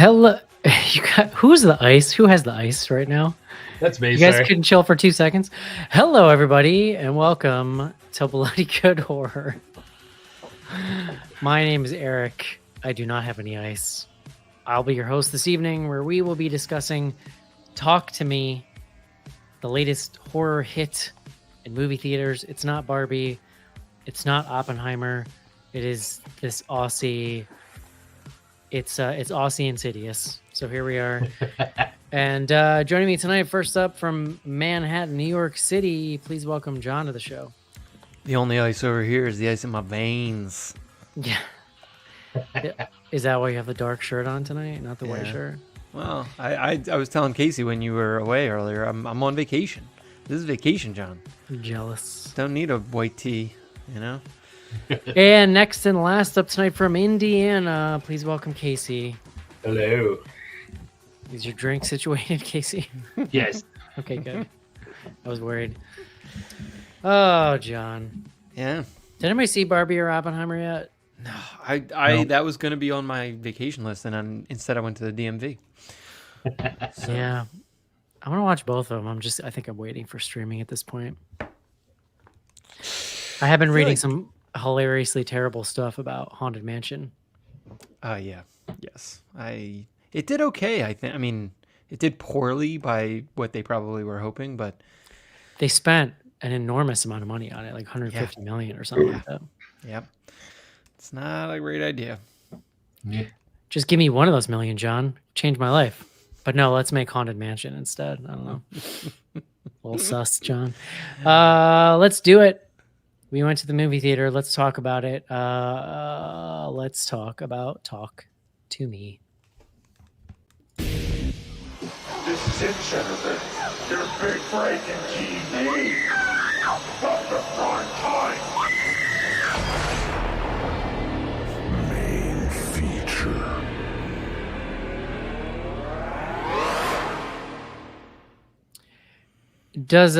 Hello, who's the ice? Who has the ice right now? That's me. You guys Sorry. couldn't chill for 2 seconds. Hello, everybody, and welcome to Bloody Good Horror. My name is Eric. I do not have any ice. I'll be your host this evening, where we will be discussing Talk to Me, the latest horror hit in movie theaters. It's not Barbie. It's not Oppenheimer. It is this Aussie. It's Aussie Insidious. So here we are. And joining me tonight, first up from Manhattan, New York City, please welcome John to the show. The only ice over here is the ice in my veins. Yeah. Is that why you have the dark shirt on tonight, not the white shirt? Well, I was telling Casey when you were away earlier, I'm on vacation. This is vacation, John. I'm jealous. Don't need a white tee, you know? And next and last up tonight from Indiana, please welcome Casey. Hello. Is your drink situated, Casey? Yes. Okay, good. I was worried. Oh, John. Yeah. Did anybody see Barbie or Oppenheimer yet? No, that was going to be on my vacation list, and instead I went to the DMV. Yeah. I want to watch both of them. I think I'm waiting for streaming at this point. I have been reading some hilariously terrible stuff about Haunted Mansion. Yeah. Yes. It did okay, I think. I mean, it did poorly by what they probably were hoping, but they spent an enormous amount of money on it, like 150 million or something like that. Yep. It's not a great idea. Yeah. Just give me one of those million, John. Change my life. But no, let's make Haunted Mansion instead. I don't know. A little sus, John. Let's do it. We went to the movie theater. Let's talk about it. Let's talk about Talk to Me. This is it, Jennifer. Your big breaking TV. From the prime time. Main feature. Does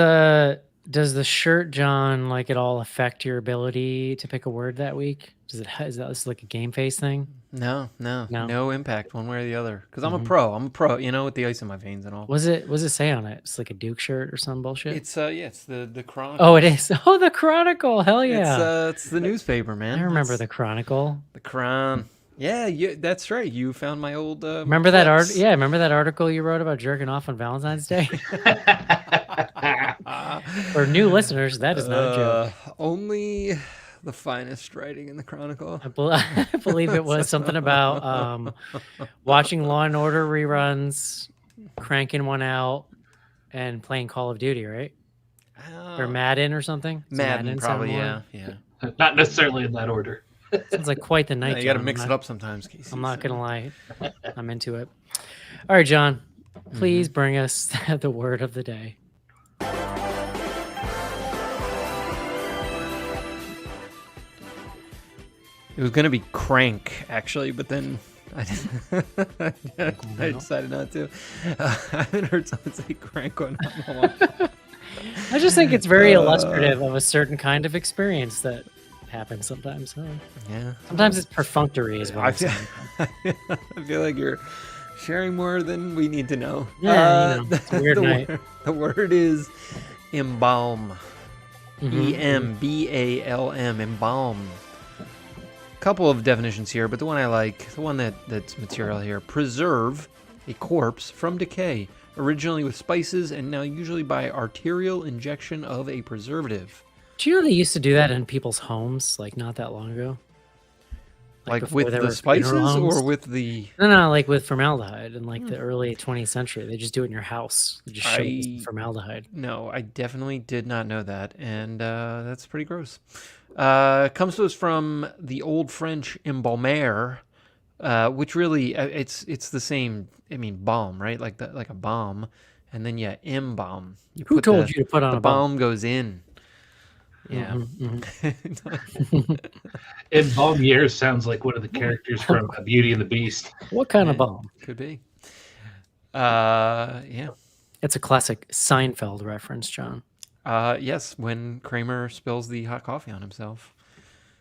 the shirt, John, like at all affect your ability to pick a word that week? Is that like a game face thing? No impact one way or the other. Because I'm a pro, you know, with the ice in my veins and all. What does it say on it? It's like a Duke shirt or some bullshit? It's it's the Chronicle. Oh, it is. Oh, the Chronicle. Hell yeah. It's the newspaper, man. I remember the Chronicle. The Chron. Yeah, that's right. You found my old remember that remember that article you wrote about jerking off on Valentine's Day? For new listeners, that is not a joke. Only the finest writing in the Chronicle. I believe it was something about watching Law and Order reruns, cranking one out, and playing Call of Duty, right? Or Madden or something? Madden probably, yeah. Not necessarily in that order. Sounds like quite the night. You got to mix it up sometimes, Casey. I'm not going to lie. I'm into it. All right, John, please bring us the word of the day. It was going to be crank, actually, but then I decided not to. I haven't heard someone say crank on a long time. I just think it's very illustrative of a certain kind of experience that happens sometimes. Huh? Yeah. Sometimes it's perfunctory as well. I feel like you're sharing more than we need to know. Yeah, it's a weird night. The word is embalm. E-M-B-A-L-M. Embalm. Couple of definitions here, but the one I like, the one that's material here: preserve a corpse from decay, originally with spices and now usually by arterial injection of a preservative. Do you know they used to do that in people's homes, like not that long ago? Like with the spices or with the... No, like with formaldehyde in like the early 20th century. They just do it in your house. They just show formaldehyde. No, I definitely did not know that, and that's pretty gross. Comes to us from the Old French embaumer, which really it's the same. I mean, balm, right? Like a bomb, and then embalm. Who told you to put on the a bomb? Balm goes in. Yeah. Embalm years sounds like one of the characters from Beauty and the Beast. What kind of bomb? Could be. Yeah. It's a classic Seinfeld reference, John. Yes, when Kramer spills the hot coffee on himself,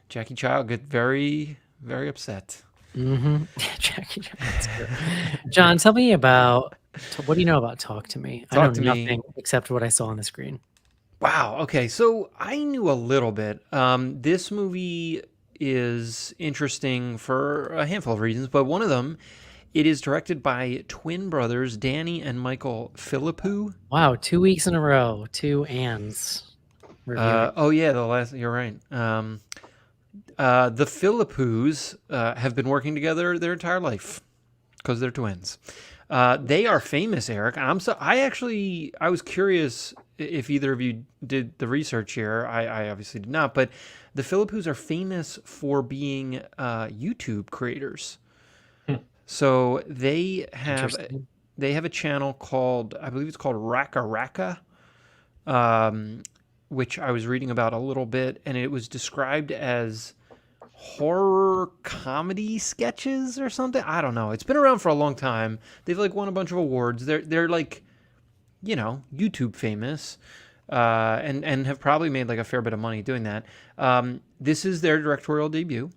Jackie Child gets very, very upset. Mm-hmm. Jackie Jones. John, tell me about what do you know about Talk to Me? I know Talk to Me. nothing except what I saw on the screen. Wow. Okay. So I knew a little bit. This movie is interesting for a handful of reasons, but one of them, it is directed by twin brothers Danny and Michael Philippou. Wow, 2 weeks in a row, two Anns reviewing. Oh yeah, the last. You're right. The Philippous have been working together their entire life because they're twins. They are famous, Eric. I was curious if either of you did the research here. I obviously did not, but the Philippous are famous for being YouTube creators. So Interesting. they have a channel called, I believe it's called Raka Raka, which I was reading about a little bit, and it was described as horror comedy sketches or something. I don't know. It's been around for a long time. They've like won a bunch of awards. They're like, YouTube famous, and have probably made like a fair bit of money doing that. This is their directorial debut.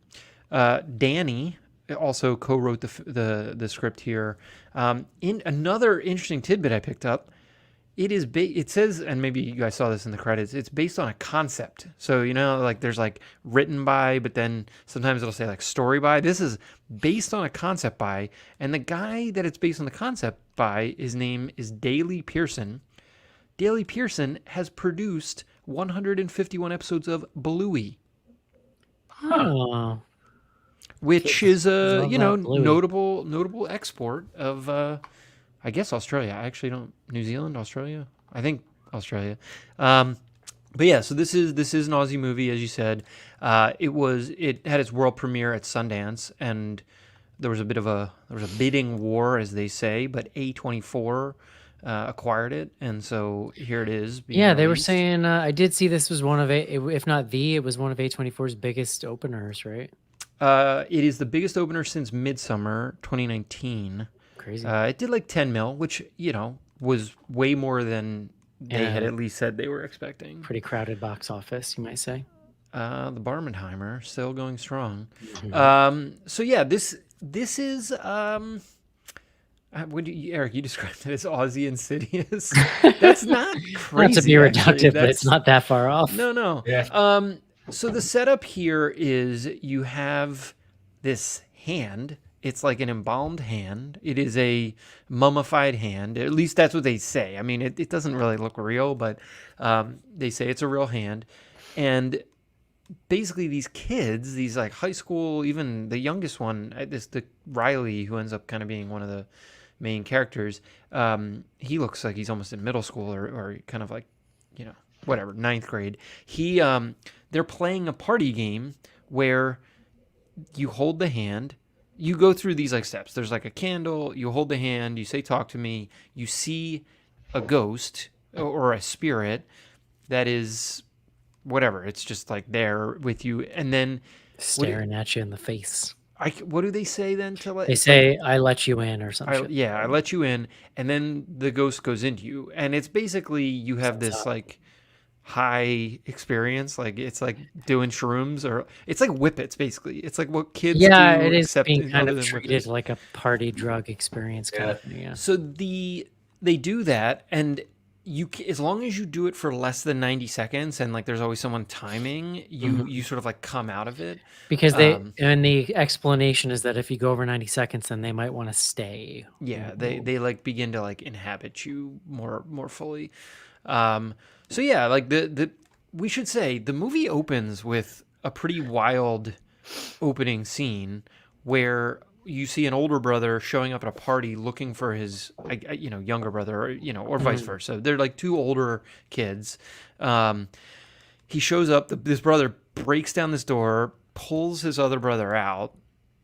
Danny also co-wrote the script here. In another interesting tidbit I picked up, it says, and maybe you guys saw this in the credits, it's based on a concept. So, like there's like written by, but then sometimes it'll say like story by. This is based on a concept by, and the guy that it's based on the concept by, his name is Daley Pearson. Daley Pearson has produced 151 episodes of Bluey, Oh, which is a love that Bluey. notable export of I guess Australia. I actually don't. New Zealand, Australia. I think Australia. But yeah, so this is an Aussie movie, as you said. It had its world premiere at Sundance, and there was a bidding war, as they say. But A24 acquired it, and so here it is. Yeah, they were saying I did see this was one of if not it was one of A24's biggest openers, right? It is the biggest opener since Midsummer 2019. Crazy. It did like 10 mil, which was way more than they had at least said they were expecting. Pretty crowded box office, you might say. The Barbenheimer still going strong. Mm-hmm. So yeah, this is Eric, you described it as Aussie Insidious. That's not crazy. Not to be reductive, but it's not that far off. No. Yeah. So the setup here is you have this hand. It's like an embalmed hand. It is a mummified hand. At least that's what they say. I mean, it doesn't really look real, but they say it's a real hand. And basically these kids, these like high school, even the youngest one, the Riley, who ends up kind of being one of the main characters, he looks like he's almost in middle school or kind of like, whatever, 9th grade. They're playing a party game where you hold the hand. You go through these like steps. There's like a candle. You hold the hand. You say, "Talk to me." You see a ghost or a spirit that is whatever. It's just like there with you, and then Staring at you in the face. what do they say then? They say, "I let you in," or something. I let you in, and then the ghost goes into you, and it's basically you have this like high experience, like it's like doing shrooms, or it's like whippets basically. It's like what kids do, it is except being kind of other than treated whippets. like a party drug experience kind of thing. Yeah. So they do that, and as long as you do it for less than 90 seconds, and like there's always someone timing, you sort of like come out of it. Because and the explanation is that if you go over 90 seconds, then they might want to stay. Yeah, they like begin to like inhabit you more fully. So yeah, like we should say the movie opens with a pretty wild opening scene where you see an older brother showing up at a party looking for his younger brother, or vice versa. They're like two older kids. He shows up, this brother breaks down this door, pulls his other brother out,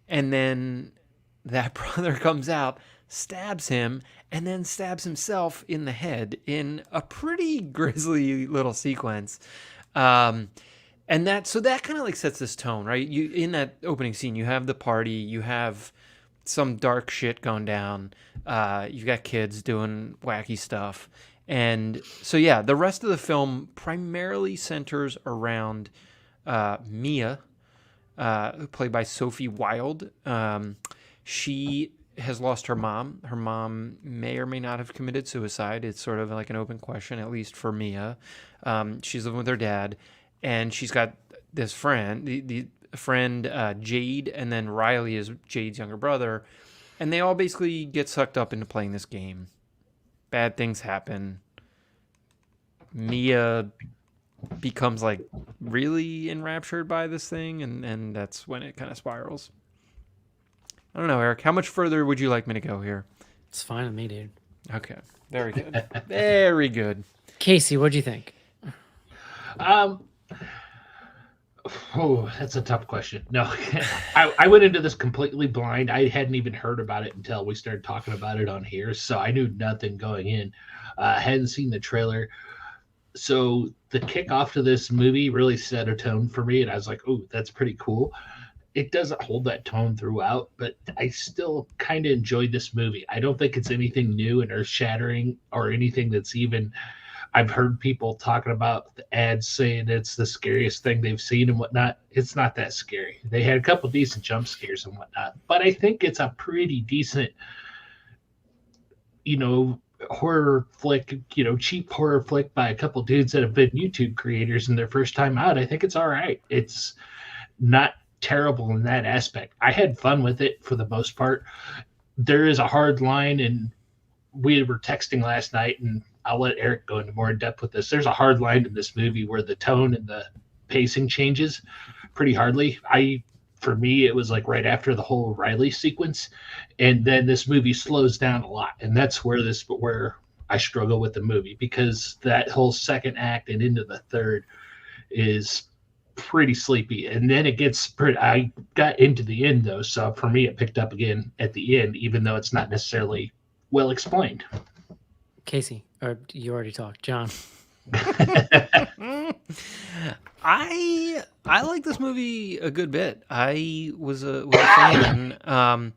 and then that brother comes out, stabs him, and then stabs himself in the head in a pretty grisly little sequence. And that kind of like sets this tone, right? You, in that opening scene, you have the party, you have some dark shit going down. You've got kids doing wacky stuff. And so, yeah, the rest of the film primarily centers around Mia, played by Sophie Wilde. She has lost her mom. Her mom may or may not have committed suicide. It's sort of like an open question, at least for Mia. She's living with her dad, and she's got this friend, the friend Jade, and then Riley is Jade's younger brother, and they all basically get sucked up into playing this game. Bad things happen. Mia becomes like really enraptured by this thing, and that's when it kind of spirals. I don't know, Eric. How much further would you like me to go here? It's fine with me, dude. Okay, very good, very good. Casey, what'd you think? Oh, that's a tough question. No, I went into this completely blind. I hadn't even heard about it until we started talking about it on here, so I knew nothing going in. Hadn't seen the trailer. So the kickoff to this movie really set a tone for me, and I was like, oh, that's pretty cool. It doesn't hold that tone throughout, but I still kind of enjoyed this movie. I don't think it's anything new and earth-shattering or anything that's even... I've heard people talking about the ads saying it's the scariest thing they've seen and whatnot. It's not that scary. They had a couple decent jump scares and whatnot, but I think it's a pretty decent, horror flick, cheap horror flick by a couple dudes that have been YouTube creators in their first time out. I think it's all right. It's not terrible in that aspect. I had fun with it for the most part. There is a hard line, and we were texting last night, and I'll let Eric go into more in depth with this. There's a hard line in this movie where the tone and the pacing changes pretty hardly. For me, it was like right after the whole Riley sequence, and then this movie slows down a lot, and that's where I struggle with the movie, because that whole second act and into the third is pretty sleepy, and then it gets pretty... I got into the end though, so for me it picked up again at the end, even though it's not necessarily well explained. Casey, or you already talked. John. I like this movie a good bit. I was a fan.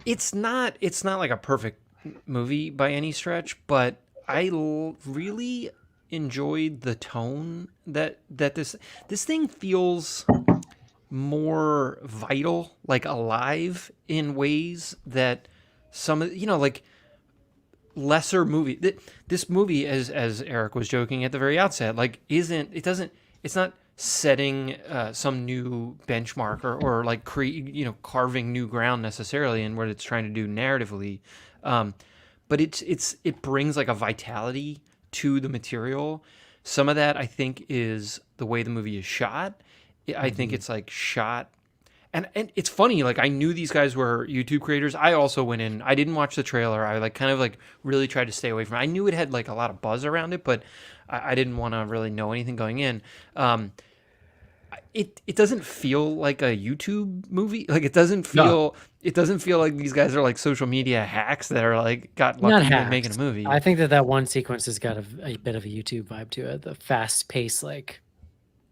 It's not like a perfect movie by any stretch, but I really enjoyed the tone that this thing feels more vital, like alive in ways that some of like lesser movie. This movie, as Eric was joking at the very outset, like it's not setting some new benchmark or like carving new ground necessarily in what it's trying to do narratively, but it brings like a vitality to the material. Some of that I think is the way the movie is shot. I think it's like shot. And it's funny, like I knew these guys were YouTube creators. I also went in, I didn't watch the trailer. I like kind of like really tried to stay away from it. I knew it had like a lot of buzz around it, but I didn't want to really know anything going in. It doesn't feel like a YouTube movie. Like it doesn't feel like these guys are like social media hacks that are like got lucky at making a movie. I think that one sequence has got a bit of a YouTube vibe to it. The fast pace, like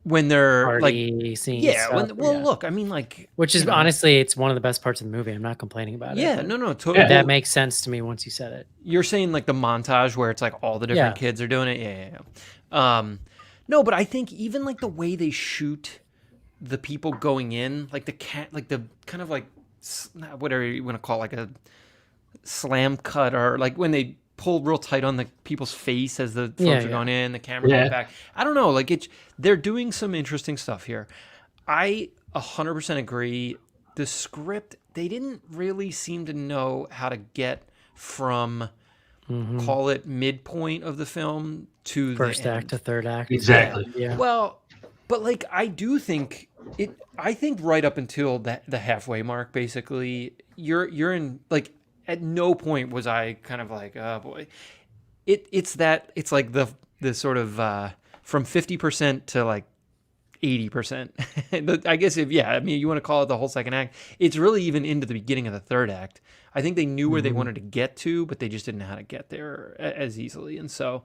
when they're party like scenes. Yeah, look, I mean, like, which is honestly, it's one of the best parts of the movie. I'm not complaining about it. Yeah, no, totally. That makes sense to me once you said it. You're saying like the montage where it's like all the different kids are doing it. Yeah. No, but I think even like the way they shoot the people going in, like the kind of like whatever you want to call it, like a slam cut, or like when they pull real tight on the people's face as the folks are going in, the camera going back. I don't know, like they're doing some interesting stuff here. I 100% agree. The script, they didn't really seem to know how to get from call it midpoint of the film to first the act end. to third act. Exactly. Yeah. Well, but like I do think it. I think right up until the halfway mark, basically, you're in like. At no point was I kind of like, oh boy. It's like the sort of from 50% to like 80%. I guess you want to call it the whole second act. It's really even into the beginning of the third act. I think they knew where they wanted to get to, but they just didn't know how to get there as easily. And so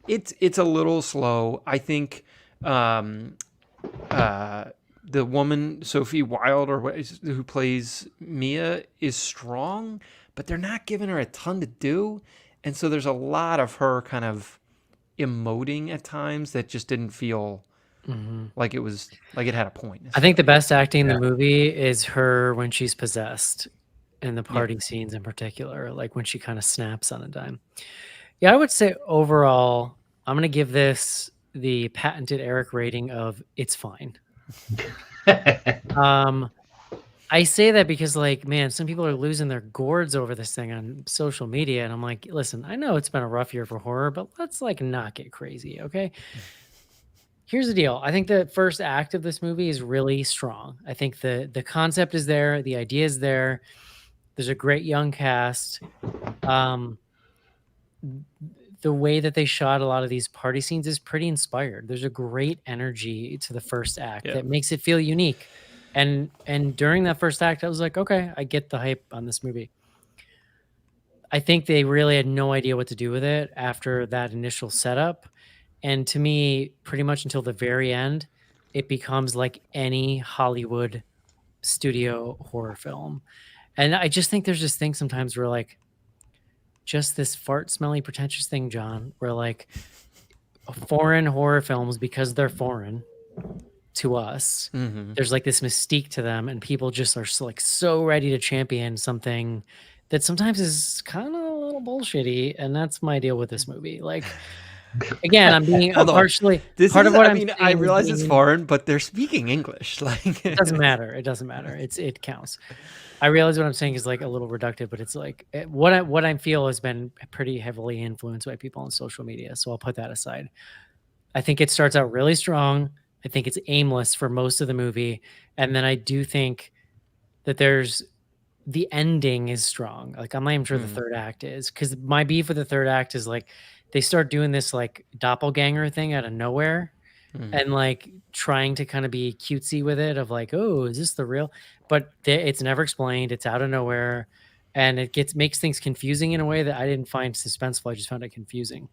it's a little slow. I think the woman, Sophie Wilde, who plays Mia, is strong, but they're not giving her a ton to do. And so there's a lot of her kind of emoting at times that just didn't feel Like it was like it had a point. I think the best acting in Yeah. the movie is her when she's possessed, and the Yeah. party scenes in particular, like when she kind of snaps on a dime. Yeah, I would say overall, I'm going to give this the patented Eric rating of it's fine. I say that because, like, man, some people are losing their gourds over this thing on social media, and I'm like, listen, I know it's been a rough year for horror, but let's like not get crazy, okay? Here's the deal. I think the first act of this movie is really strong. I think the concept is there, the idea is there. There's a great young cast. The way that they shot a lot of these party scenes is pretty inspired. There's a great energy to the first act that makes it feel unique. And during that first act, I was like, okay, I get the hype on this movie. I think they really had no idea what to do with it after that initial setup. And to me, pretty much until the very end, it becomes like any Hollywood studio horror film. And I just think there's this thing sometimes where like, just this fart smelly pretentious thing, John, where like foreign horror films, because they're foreign to us, there's like this mystique to them, and people just are so ready to champion something that sometimes is kind of a little bullshitty, and that's my deal with this movie. Like, again, I'm partially part of what I mean, I realize it's foreign, but they're speaking English. Like, it doesn't matter. It doesn't matter. It counts. I realize what I'm saying is like a little reductive, but it's like what I feel has been pretty heavily influenced by people on social media. So I'll put that aside. I think it starts out really strong. I think it's aimless for most of the movie. And then I do think that the ending is strong. Like, I'm not even sure the third act is, because my beef with the third act is like they start doing this like doppelganger thing out of nowhere. And like trying to kind of be cutesy with it of like, oh, is this the real? But it's never explained. It's out of nowhere, and it makes things confusing in a way that I didn't find suspenseful. I just found it confusing.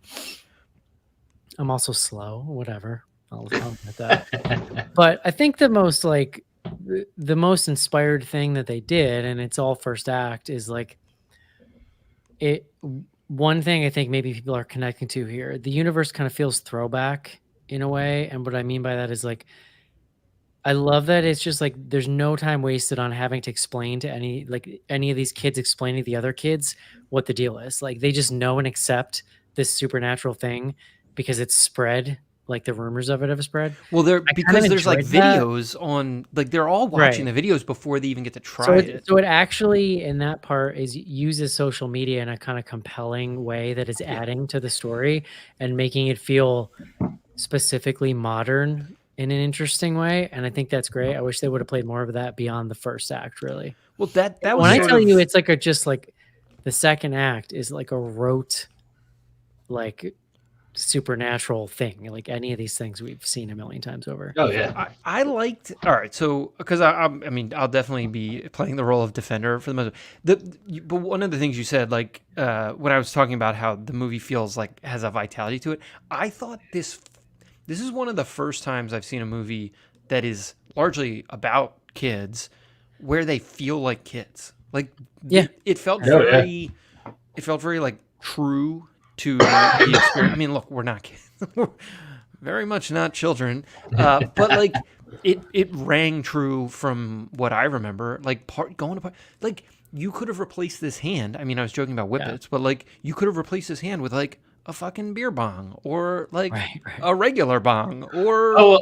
I'm also slow, whatever. I'll admit that. But I think the most inspired thing that they did, and it's all first act, is like one thing I think maybe people are connecting to here. The universe kind of feels throwback in a way. And what I mean by that is like, I love that it's just like there's no time wasted on having to explain to any of these kids explaining to the other kids what the deal is. Like, they just know and accept this supernatural thing because it's spread, like the rumors of it have spread. Well, because there's like videos on, like they're all watching the videos before they even get to try it. So it actually, in that part, uses social media in a kind of compelling way that is adding to the story and making it feel specifically modern in an interesting way, and I think that's great. I wish they would have played more of that beyond the first act, really. Well, that was when I tell you it's like just like the second act is like a rote, like supernatural thing, like any of these things we've seen a million times over. Oh yeah, I liked. All right, so because I mean, I'll definitely be playing the role of defender for the most. But one of the things you said, like when I was talking about how the movie feels like has a vitality to it, I thought this is one of the first times I've seen a movie that is largely about kids, where they feel like kids. Like, it felt very like true to the experience. I mean, look, we're not kids. We're very much not children. But like it rang true from what I remember. Like going to like, you could have replaced this hand. I mean, I was joking about whippets, but like you could have replaced this hand with like a fucking beer bong or like a regular bong or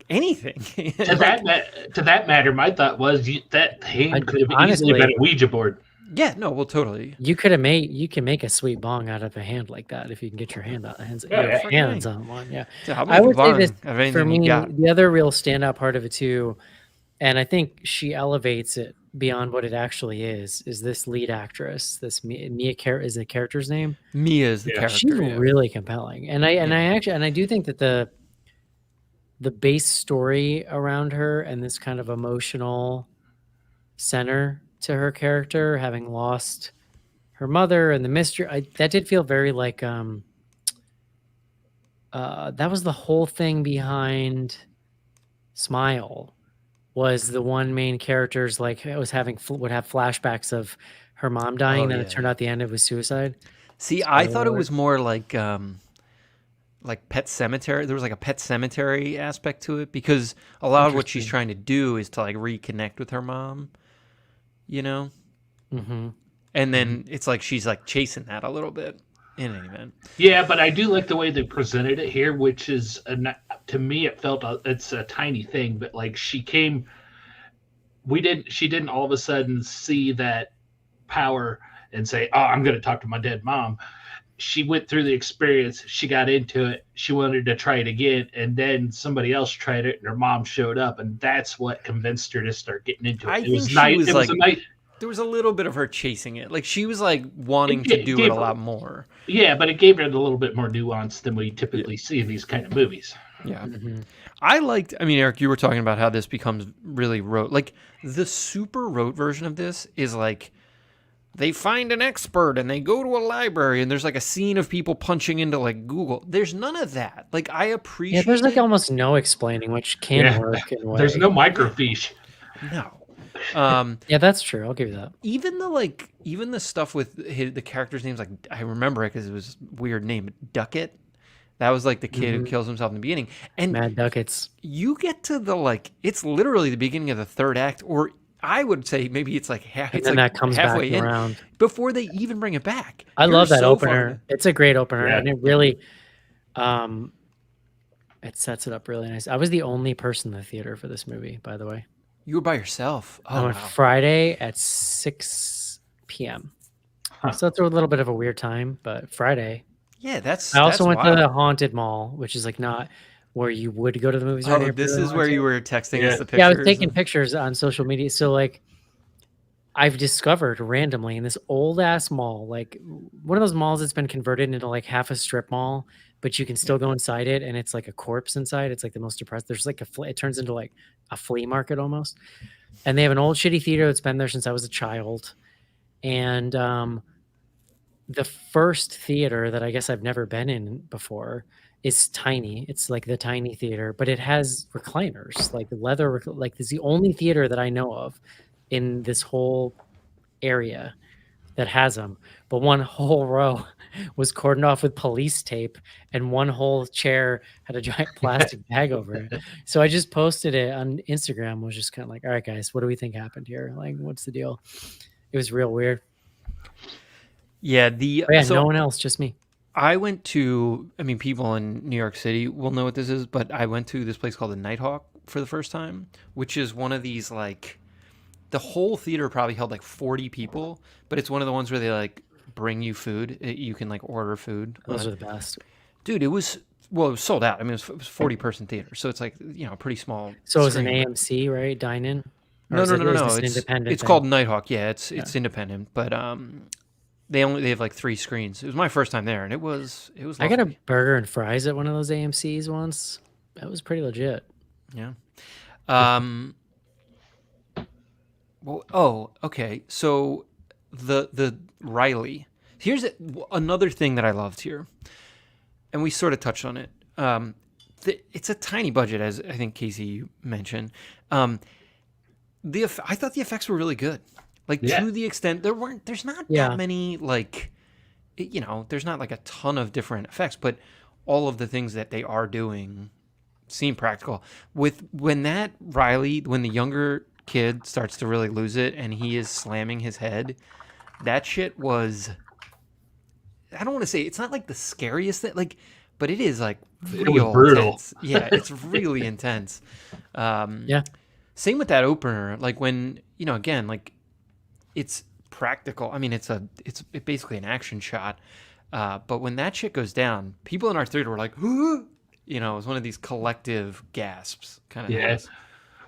anything. To that matter, my thought was that hand could have easily been a Ouija board. Yeah, no, well, totally. You can make a sweet bong out of a hand like that if you can get your hands on one. Yeah, I would say this for me. The other real standout part of it too, and I think she elevates it beyond what it actually is this lead actress. This Mia is the character's name. Mia is the character. She's really compelling, and I do think that the base story around her and this kind of emotional center to her character, having lost her mother and the mystery, that did feel very like that was the whole thing behind Smile. Was the one main character's like would have flashbacks of her mom dying, then it turned out the end it was suicide. See, I thought it was more like like Pet Cemetery. There was like a Pet Cemetery aspect to it because a lot of what she's trying to do is to like reconnect with her mom, you know? Mm-hmm. And then it's like she's like chasing that a little bit in any event. Yeah, but I do like the way they presented it here, which is to me it felt it's a tiny thing, but like she didn't all of a sudden see that power and say, "Oh, I'm going to talk to my dead mom." She went through the experience, she got into it, she wanted to try it again, and then somebody else tried it, and her mom showed up, and that's what convinced her to start getting into it. I It think was she nice. was It like, was a nice. there was a little bit of her chasing it. Like she was like wanting to do it a lot more. Yeah, but it gave it a little bit more nuance than we typically see in these kind of movies. Yeah. Mm-hmm. I mean, Eric, you were talking about how this becomes really rote. Like the super rote version of this is like they find an expert and they go to a library and there's like a scene of people punching into like Google. There's none of that. Like I appreciate. Yeah, there's like it. almost no explaining, which can work in a way. There's no microfiche. No. Yeah, that's true. I'll give you that. Even the stuff with the characters' names, like I remember it because it was a weird name, Duckett. That was like the kid who kills himself in the beginning. And Mad Duckets. you get to the like, it's literally the beginning of the third act, or I would say maybe it's like And then that comes halfway back in around. before they even bring it back. I You're love that so far opener. in. It's a great opener, Yeah. and it really, it sets it up really nice. I was the only person in the theater for this movie, by the way. You were by yourself. I Oh went wow. Friday at 6 p.m. Huh. So it's a little bit of a weird time, but Friday. Yeah, that's. I also went wild. to the Haunted Mall, which is like not where you would go to the movies. Oh, this is where you were texting us the pictures. Yeah, I was taking pictures on social media. So like, I've discovered randomly in this old ass mall, like one of those malls that's been converted into like half a strip mall, but you can still go inside it, and it's like a corpse inside. It's like the most depressed. There's like it turns into like a flea market almost, and they have an old shitty theater that's been there since I was a child, and the first theater that I guess I've never been in before is tiny. It's like the tiny theater, but it has recliners, like leather. Like it's the only theater that I know of in this whole area that has them. But one whole row was cordoned off with police tape, and one whole chair had a giant plastic bag over it. So I just posted it on Instagram. Was just kind of like, all right, guys, what do we think happened here? Like, what's the deal? It was real weird. Yeah, No one else, just me. I went to, I mean, people in New York City will know what this is, but I went to this place called the Nighthawk for the first time, which is one of these like, the whole theater probably held like 40 people, but it's one of the ones where they like bring you food. You can like order food. Those are the best. Dude, it was sold out. I mean, it was 40-person theater, so it's like, you know, pretty small. So it was an screen. AMC, right? Dine-in? No. It's It's thing? called Nighthawk. Yeah, it's independent, but they have like 3 screens. It was my first time there, and it was. I got a lovely. burger and fries at one of those AMCs once. That was pretty legit. Yeah. Well, okay. So the Riley. Here's another thing that I loved here, and we sort of touched on it. It's a tiny budget, as I think Casey you mentioned. I thought the effects were really good. Like to the extent there's not that many like, you know, there's not like a ton of different effects, but all of the things that they are doing seem practical. When the younger kid starts to really lose it and he is slamming his head, that shit was, I don't want to say it's not like the scariest thing, like, but it is like real brutal. intense. Yeah, it's really intense. Same with that opener, like when, you know, again, like it's practical. I mean, it's basically an action shot. But when that shit goes down, people in our theater were like, "Huh?" You know, it was one of these collective gasps kind of things.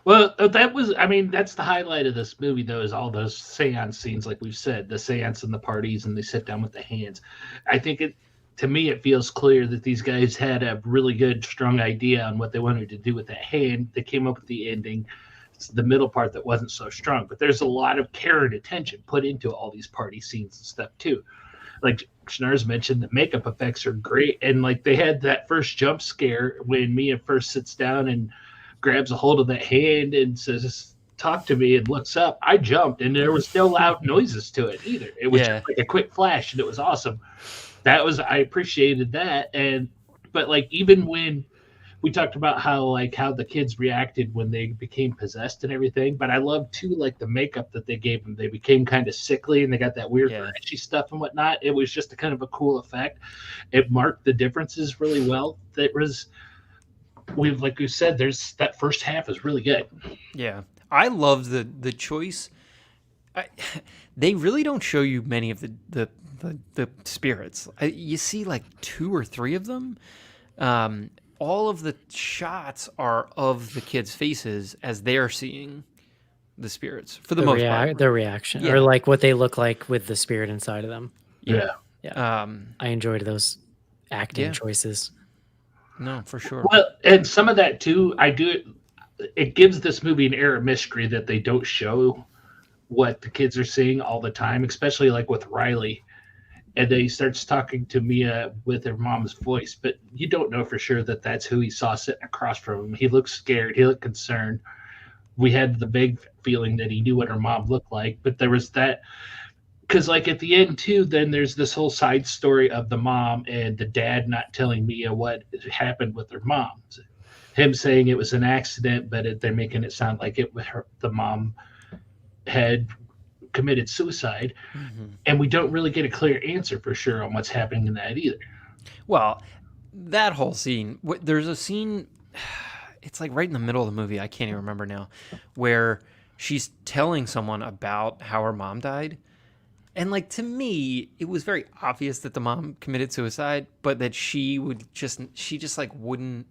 Well, that's the highlight of this movie, though, is all those seance scenes, like we've said, the seance and the parties, and they sit down with the hands. I think to me, it feels clear that these guys had a really good, strong idea on what they wanted to do with that hand. They came up with the ending. It's the middle part that wasn't so strong, but there's a lot of care and attention put into all these party scenes and stuff, too. Like Schnars mentioned, the makeup effects are great. And like they had that first jump scare when Mia first sits down and grabs a hold of that hand and says, "Talk to me," and looks up. I jumped, and there was no loud noises to it either. It was just like a quick flash, and it was awesome. I appreciated that. but like even when we talked about how the kids reacted when they became possessed and everything, but I love too like the makeup that they gave them. They became kind of sickly and they got that weird rashy stuff and whatnot. It was just a kind of a cool effect. It marked the differences really well. Like we said, there's that first half is really good. Yeah, I love the choice. They really don't show you many of the spirits. You see like 2 or 3 of them. All of the shots are of the kids' faces as they're seeing the spirits for the most part. Their reaction, or like what they look like with the spirit inside of them. Yeah. I enjoyed those acting choices. No, for sure. Well, and some of that too, it gives this movie an air of mystery that they don't show what the kids are seeing all the time, especially like with Riley. And then he starts talking to Mia with her mom's voice, but you don't know for sure that that's who he saw sitting across from him. He looked scared. He looked concerned. We had the big feeling that he knew what her mom looked like, but there was that, because like at the end too, then there's this whole side story of the mom and the dad not telling Mia what happened with her mom. Him saying it was an accident, but they're making it sound like the mom had committed suicide, and we don't really get a clear answer for sure on what's happening in that either. Well, that whole scene, there's a scene, it's like right in the middle of the movie, I can't even remember now, where she's telling someone about how her mom died. And like, to me, it was very obvious that the mom committed suicide, but that she just like wouldn't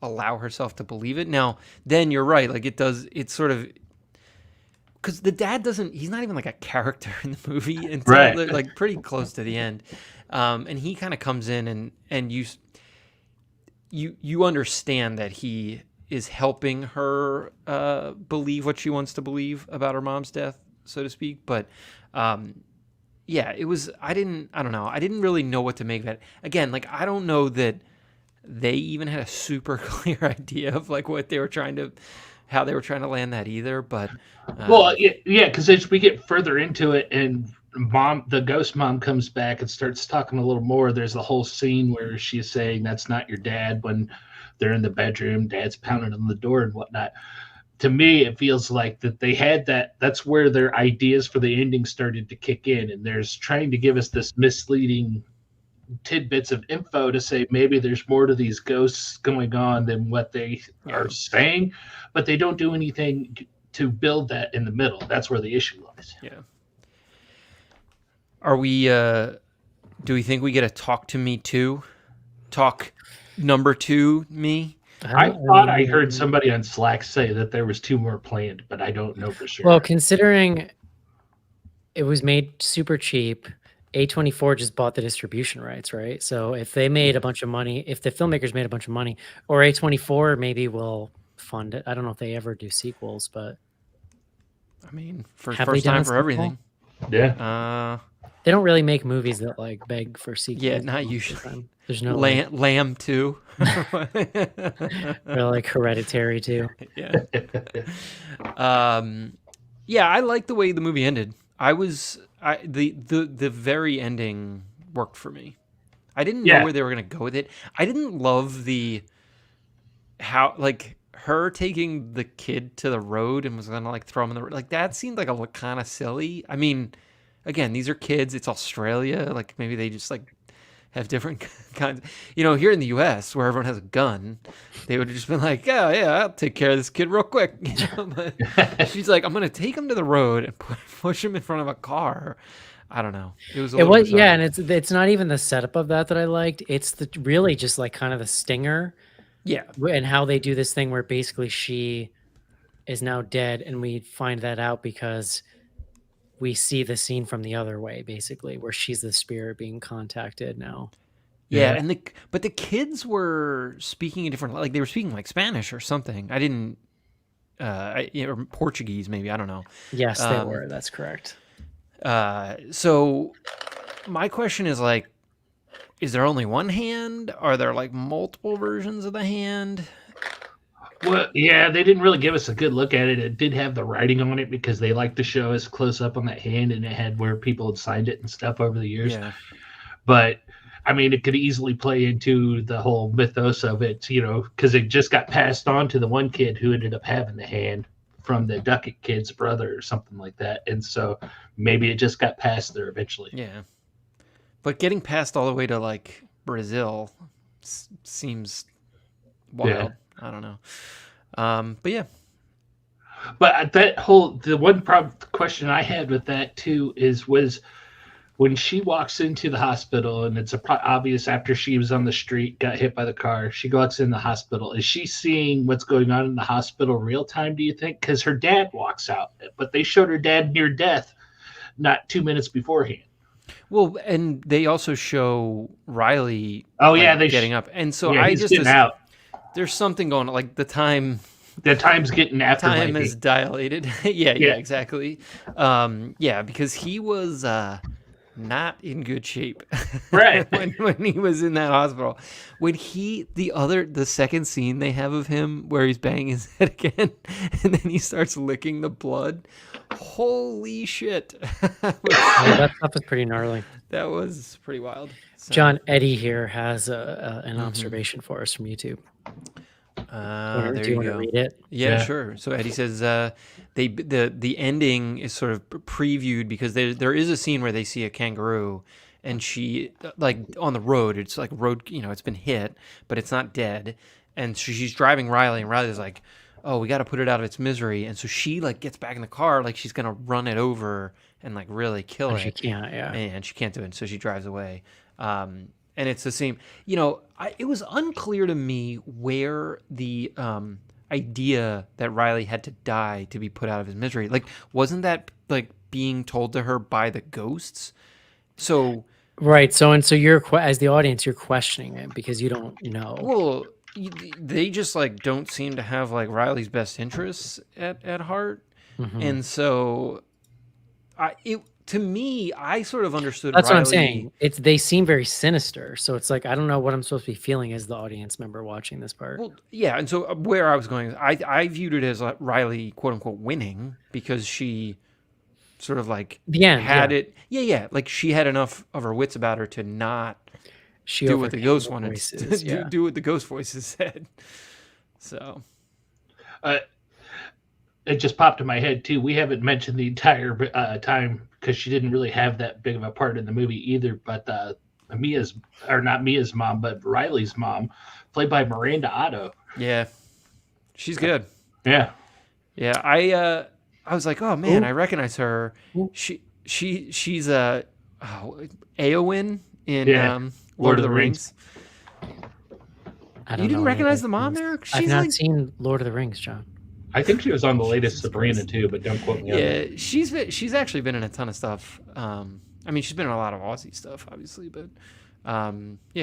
allow herself to believe it. Now, then you're right. Like it's sort of, because the dad he's not even like a character in the movie until like pretty close to the end. And he kind of comes in and you understand that he is helping her believe what she wants to believe about her mom's death, so to speak. But it was, I don't know. I didn't really know what to make of it. Again, like, I don't know that they even had a super clear idea of like how they were trying to land that either, but because as we get further into it and the ghost mom comes back and starts talking a little more, there's the whole scene where she's saying that's not your dad when they're in the bedroom, dad's pounding on the door and whatnot. To me, it feels like that they had that's where their ideas for the ending started to kick in, and there's trying to give us this misleading tidbits of info to say maybe there's more to these ghosts going on than what they are saying, but they don't do anything to build that in the middle. That's where the issue lies. Yeah. Are we do we think we get a talk to me too? Talk number 2 me? I thought I heard somebody on Slack say that there was 2 more planned, but I don't know for sure. Well, considering it was made super cheap, A24 just bought the distribution rights, right? So if they made a bunch of money, if the filmmakers made a bunch of money, or A24 maybe will fund it. I don't know if they ever do sequels, but I mean, first time for everything. Yeah. They don't really make movies that like beg for sequels. Yeah, not usually. There's no Lamb 2. or like Hereditary 2. Yeah. I like the way the movie ended. The very ending worked for me. I didn't know where they were going to go with it. I didn't love how like her taking the kid to the road and was going to like throw him in the road. Like that seemed like a kind of silly. I mean, again, these are kids. It's Australia. Like maybe they just like have different kinds. Here in the U.S. where everyone has a gun, they would have just been like, yeah, I'll take care of this kid real quick. But she's like, I'm going to take him to the road and push him in front of a car. I don't know. It was and it's not even the setup of that I liked. It's really just like kind of the stinger. Yeah. And how they do this thing where basically she is now dead, and we find that out because we see the scene from the other way, basically, where she's the spirit being contacted now. Yeah, but the kids were speaking a different, like they were speaking like Spanish or something. I didn't, or Portuguese maybe, I don't know. Yes, they were. That's correct. So my question is like, is there only one hand? Are there like multiple versions of the hand? Well, yeah, they didn't really give us a good look at it. It did have the writing on it because they like to show us close up on that hand, and it had where people had signed it and stuff over the years. Yeah. But I mean, it could easily play into the whole mythos of it, you know, because it just got passed on to the one kid who ended up having the hand from the Duckett kid's brother or something like that. And so maybe it just got passed there eventually. Yeah. But getting passed all the way to like Brazil seems wild. Yeah. I don't know. But yeah. But the one question I had with that too was when she walks into the hospital, and it's obvious after she was on the street, got hit by the car, she walks in the hospital. Is she seeing what's going on in the hospital real time, do you think? Because her dad walks out, but they showed her dad near death not 2 minutes beforehand. Well, and they also show Riley they getting up. And so yeah, I he's just getting out. There's something going on, like the time's getting after time is dilated. yeah, exactly. Because he was not in good shape, right? when he was in that hospital. When the second scene they have of him where he's banging his head again, and then he starts licking the blood. Holy shit! That stuff is pretty gnarly. That was pretty wild. So, John Eddie here has an observation for us from YouTube. there Do you you want to go. read it? Yeah, sure. So Eddie says the ending is sort of previewed because there is a scene where they see a kangaroo, and she like on the road. It's like road, it's been hit, but it's not dead. And she's driving Riley, and Riley's like, "Oh, we got to put it out of its misery." And so she like gets back in the car, like she's gonna run it over and like really kill it. She can't, yeah. And she can't do it, so she drives away. And it's the same, it was unclear to me where the idea that Riley had to die to be put out of his misery. Like, wasn't that like being told to her by the ghosts? So right. So you're as the audience, you're questioning it because you don't know. Well, they just like don't seem to have like Riley's best interests at heart, and so to me, I sort of understood. That's Riley, what I'm saying. They seem very sinister. So it's like I don't know what I'm supposed to be feeling as the audience member watching this part. Well, yeah, and so where I was going, I viewed it as Riley, quote unquote, winning because she sort of like the end had it. Yeah, like she had enough of her wits about her to not do what the ghost wanted voices, to do what the ghost voices said. So. It just popped in my head too. We haven't mentioned the entire time because she didn't really have that big of a part in the movie either. But not Mia's mom, but Riley's mom, played by Miranda Otto. Yeah, she's good. Yeah. I was like, oh man, I recognize her. She's Eowyn in Lord of the Rings. You didn't recognize the mom there? I've not seen Lord of the Rings, John. I think she was on the latest Sabrina too, but don't quote me on that. Yeah, she's actually been in a ton of stuff. I mean, she's been in a lot of Aussie stuff, obviously, but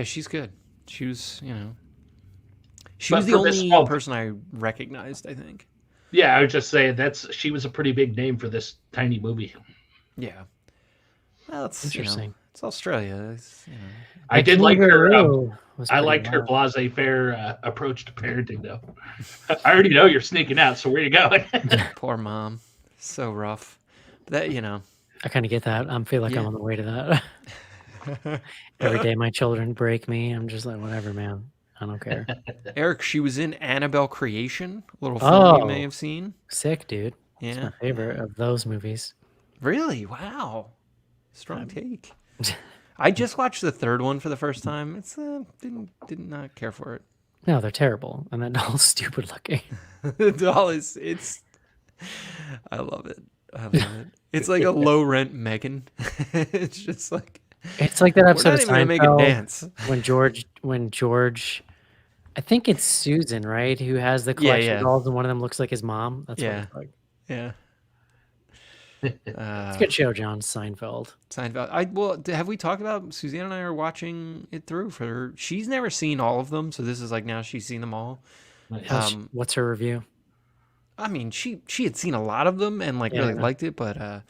she's good. She was, she was the only person I recognized, I think. Yeah, I was just saying she was a pretty big name for this tiny movie. Yeah. Well, it's interesting. It's Australia. I did like her. I liked her blasé-faire approach to parenting, though. I already know you're sneaking out, so where you going? Poor mom, so rough. But that I kind of get that. I feel like I'm on the way to that. Every day my children break me. I'm just like, whatever, man. I don't care. Eric, she was in Annabelle Creation, a little film you may have seen. Sick, dude. Yeah, it's my favorite of those movies. Really? Wow. Strong take. I just watched the third one for the first time. It's did not care for it. No, they're terrible, and that doll's stupid looking. The doll is I love it. It's like a low rent Megan. It's just like that episode of Seinfeld make it dance. when George, I think it's Susan, right, who has the collection of dolls, and one of them looks like his mom. That's what it's like. Yeah. It's a good show, John. Seinfeld. Have we talked about Suzanne and I are watching it through for her? She's never seen all of them, so this is like now she's seen them all. What's her review? I mean, she had seen a lot of them and really liked it, but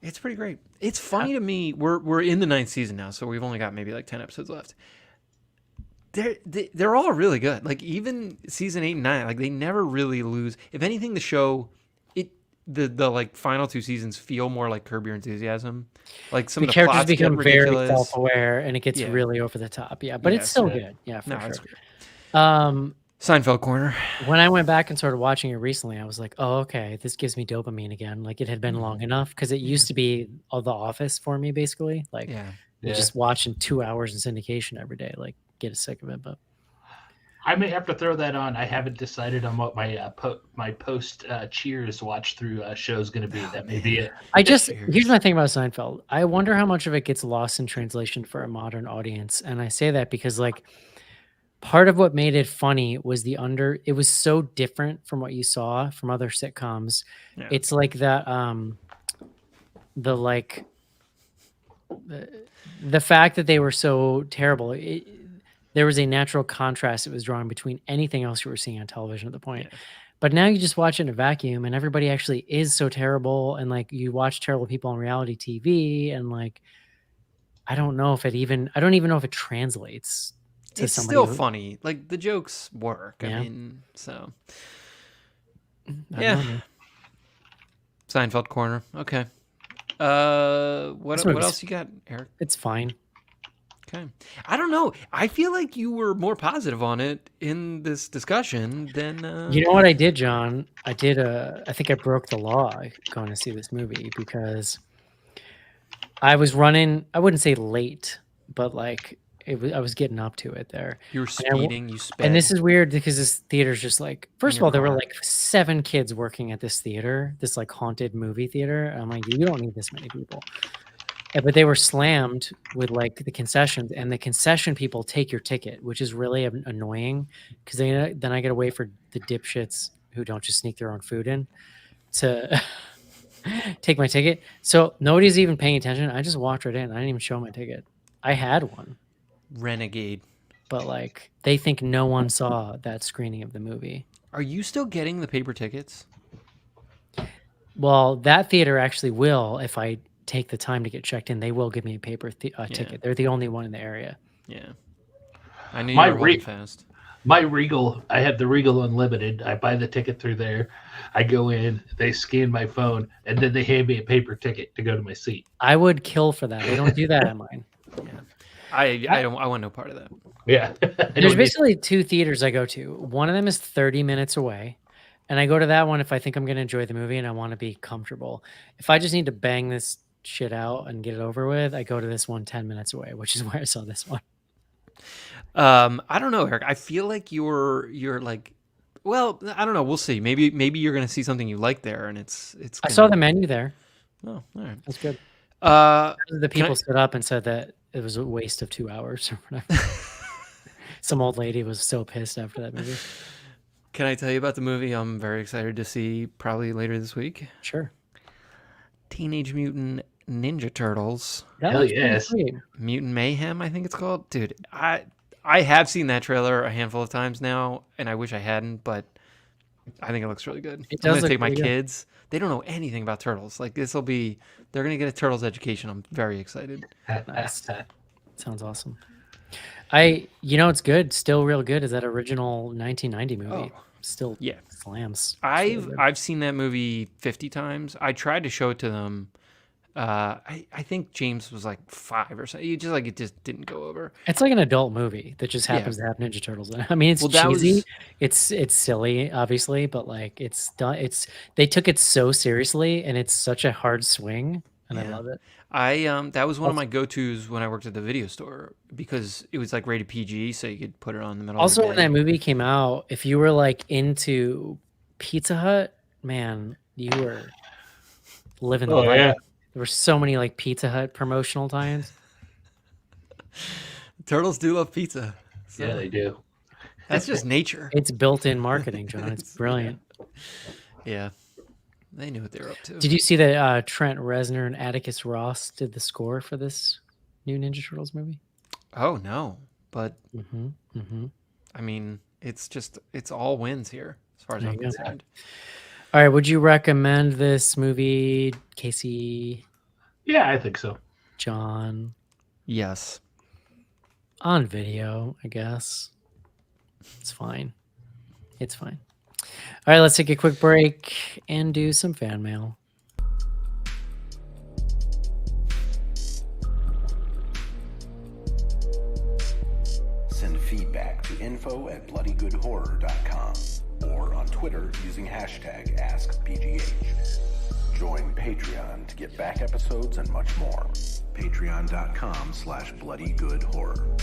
it's pretty great. It's funny to me. We're in the 9th season now, so we've only got maybe like 10 episodes left. They're all really good. Like even season 8 and 9, like they never really lose. If anything, the show the like final 2 seasons feel more like Curb Your Enthusiasm. Like some The of the characters plots get become very ridiculous. self-aware, and it gets Yeah. really over the top. Yeah, but it's Yes. still good. Yeah, for No, sure. that's great. Um, Seinfeld corner. when I went back and started watching it recently, I was like, "Oh, okay, this gives me dopamine again." Like it had been long enough because it used to be The Office for me, basically. Like Yeah. you just watching 2 hours in syndication every day, like get sick of it. But I may have to throw that on. I haven't decided on what my my post Cheers watch through show is going to be. That may be it. Here's my thing about Seinfeld. I wonder how much of it gets lost in translation for a modern audience, and I say that because like part of what made it funny was it was so different from what you saw from other sitcoms. Yeah. It's like that the fact that they were so terrible, there was a natural contrast it was drawing between anything else you were seeing on television at the point. Yeah. But now you just watch it in a vacuum and everybody actually is so terrible, and like you watch terrible people on reality TV, and like I don't even know if it translates to It's somebody still who- funny. Like the jokes work. Yeah. I mean, so I yeah. don't know. Seinfeld corner. Okay. What This movie's- else you got, Eric? It's fine. Okay. I don't know. I feel like you were more positive on it in this discussion than You know what I did, John? I think I broke the law going to see this movie because I was running, I wouldn't say late, but like I was getting up to it there. you were speeding, you sped. And this is weird because this theater's just like, first of your all, there were car. like 7 kids working at this theater, this like haunted movie theater. I'm like, you don't need this many people. But they were slammed with like the concessions, and the concession people take your ticket, which is really annoying because then I gotta wait for the dipshits who don't just sneak their own food in to take my ticket. So nobody's even paying attention. I just walked right in. I didn't even show my ticket. I had one, Renegade. but like they think no one saw that screening of the movie. Are you still getting the paper tickets? Well, that theater actually will, if I take the time to get checked in, they will give me a paper ticket. They're the only one in the area. Yeah. I knew you My were holding fast. My Regal, I have the Regal Unlimited. I buy the ticket through there. I go in, they scan my phone, and then they hand me a paper ticket to go to my seat. I would kill for that. They don't do that at mine. I want no part of that. Yeah. There's basically 2 theaters I go to. One of them is 30 minutes away, and I go to that one if I think I'm going to enjoy the movie and I want to be comfortable. If I just need to bang this shit out and get it over with, I go to this one 10 minutes away, which is where I saw this one. I don't know, Eric. I feel like you're like, well, I don't know. We'll see. Maybe you're gonna see something you like there, and it's. I saw the menu there. Oh, all right. That's good. Uh, The people stood up and said that it was a waste of 2 hours or whatever. Some old lady was so pissed after that movie. Can I tell you about the movie I'm very excited to see probably later this week? Sure. Teenage Mutant Ninja Turtles. That Hell looks pretty yes. sweet. Mutant Mayhem, I think it's called. Dude, I have seen that trailer a handful of times now, and I wish I hadn't, but I think it looks really good. It I'm does gonna look take my pretty good. kids. They don't know anything about turtles. Like they're gonna get a turtles education. I'm very excited. Nice. Sounds awesome. It's good. Still real good. Is that original 1990 movie? Oh, Still yeah. slams. I've seen that movie 50 times. I tried to show it to them. I think James was like 5 or so. It just didn't go over. It's like an adult movie that just happens to have Ninja Turtles in it. I mean, it's Well, that cheesy. was- It's silly, obviously, but like it's done. They took it so seriously, and it's such a hard swing, and I Yeah. love it. That was one of my go-tos when I worked at the video store because it was like rated PG, so you could put it on in the middle Also, of when the day. that movie came out, if you were like into Pizza Hut, man, you were living the Oh, life. yeah. There were so many like Pizza Hut promotional tie-ins. Turtles do love pizza. So Yeah, they do. that's just nature. It's built-in marketing, John. It's brilliant. Yeah. They knew what they were up to. Did you see that Trent Reznor and Atticus Ross did the score for this new Ninja Turtles movie? Oh no. But Mm-hmm. Mm-hmm. I mean, it's all wins here as far as There I'm you go. concerned. All right. Would you recommend this movie, Casey, Yeah, I think so. John, Yes. on video? I guess it's fine. It's fine. All right, let's take a quick break and do some fan mail. Send feedback to info@bloodygoodhorror.com or on Twitter using hashtag AskBGH. Join Patreon to get back episodes and much more. Patreon.com/bloodygoodhorror.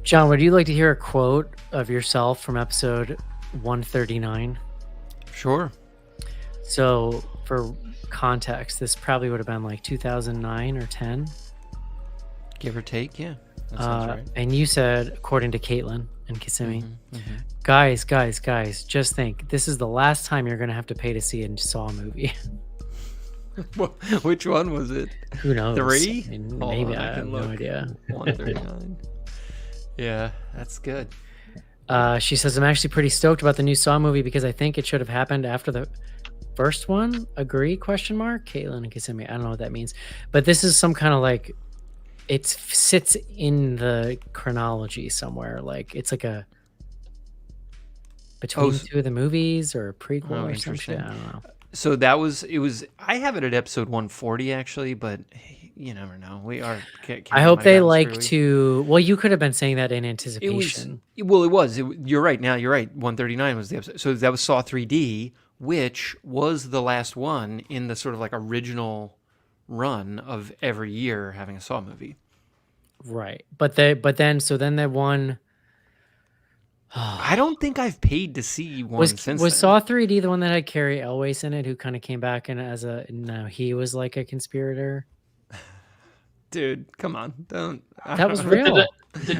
John, would you like to hear a quote of yourself from episode 139? Sure. So, for context, this probably would have been like 2009 or 10. Give or take, yeah. That sounds right. And you said, according to Caitlin and Kissimmee, Mm-hmm. guys, just think, this is the last time you're going to have to pay to see a Saw movie. Which one was it? Who knows? 3? I mean, Hold maybe on, I have can no look. idea. 139. Yeah, that's good. She says, I'm actually pretty stoked about the new Saw movie because I think it should have happened after the first one. Agree? Caitlin and Kissimmee. I don't know what that means. But this is some kind of like, it sits in the chronology somewhere. Like, it's like a between two of the movies or a prequel or some shit. I don't know. So I have it at episode 140 actually, but you never know. I hope they like to. Well, you could have been saying that in anticipation. It was. You're right. Now you're right. 139 was the episode. So that was Saw 3D, which was the last one in the sort of like original run of every year having a Saw movie. Right. But then that one. I don't think I've paid to see one since then. Was Saw 3D the one that had Carrie Elwes in it, who kind of came back and he was like a conspirator? Dude, come on. Don't. That was real.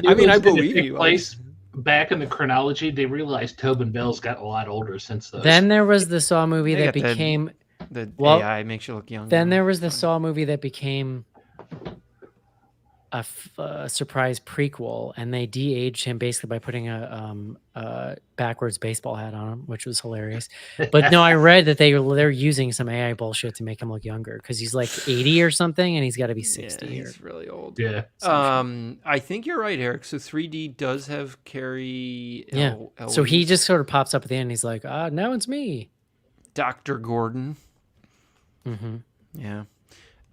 I mean, I believe you. Place back in the chronology, they realized Tobin Bell's got a lot older since those. Then there was the Saw movie that became... The AI makes you look young. Then there was the Saw movie that became a surprise prequel, and they de-aged him basically by putting a backwards baseball hat on him, which was hilarious. But no, I read that they're using some AI bullshit to make him look younger because he's like 80 or something, and he's got to be 60. Yeah, he's really old. Yeah. I think you're right, Eric. So 3D does have Carrie. Yeah. So he just sort of pops up at the end. And he's like, now it's me, Dr. Gordon. Mm-hmm. Yeah.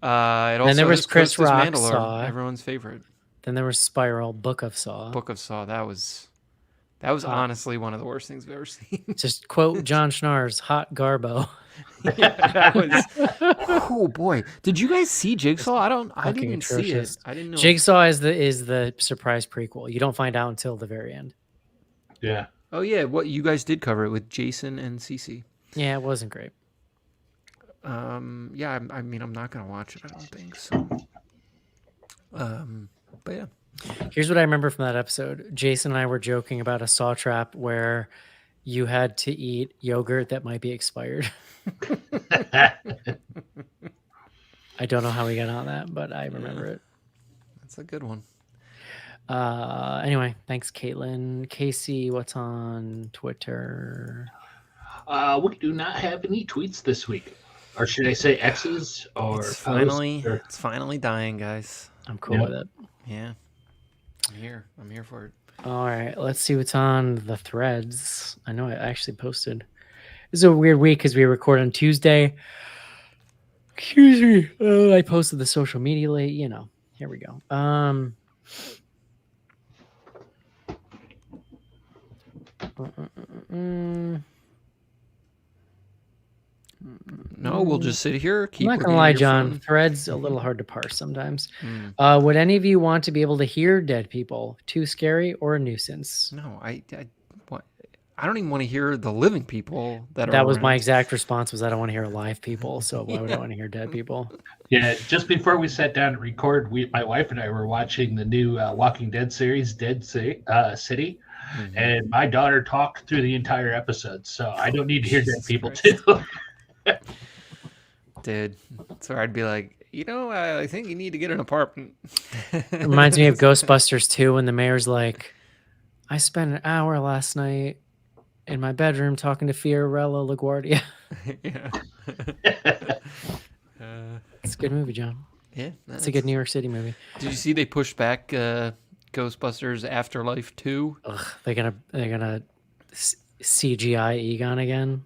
It also there was Chris Rock, Mandalore, Saw. Everyone's favorite. Then there was Spiral, Book of Saw. Book of Saw. That was honestly one of the worst things I've ever seen. Just quote John Schnarr's Hot Garbo. Yeah, that was. Oh boy, did you guys see Jigsaw? I didn't see it. I didn't know. Jigsaw is the surprise prequel. You don't find out until the very end. Yeah. Oh yeah, what you guys did cover it with Jason and Cece. Yeah, it wasn't great. Yeah, I mean, I'm not gonna watch it. I don't think so. But yeah. Here's what I remember from that episode. Jason and I were joking about a Saw trap where you had to eat yogurt that might be expired. I don't know how we got on that, but I remember it. That's a good one. Anyway, thanks, Caitlin. Casey, what's on Twitter? We do not have any tweets this week. Or should I say X's? Or it's finally dying, guys. I'm cool with it. Yeah. I'm here for it. All right, let's see what's on the threads. I know I actually posted. This is a weird week because we record on Tuesday. Excuse me. I posted the social media late. Here we go. No, we'll just sit here. I'm not gonna lie, John. Threads a little hard to parse sometimes. Would any of you want to be able to hear dead people? Too scary or a nuisance? No, I don't even want to hear the living people that are. That was around. my exact response. Was I don't want to hear live people. So why would I want to hear dead people? Yeah, just before we sat down to record, my wife and I were watching the new Walking Dead series, Dead City. Mm-hmm. And my daughter talked through the entire episode, so I don't need to hear dead people too. Dude, so I'd be like, I think you need to get an apartment. It reminds me of Ghostbusters 2 when the mayor's like, I spent an hour last night in my bedroom talking to Fiorella LaGuardia. Yeah. It's a good movie, John. Yeah. It's a good New York City movie. Did you see they pushed back Ghostbusters Afterlife 2? Ugh, they're gonna CGI Egon again.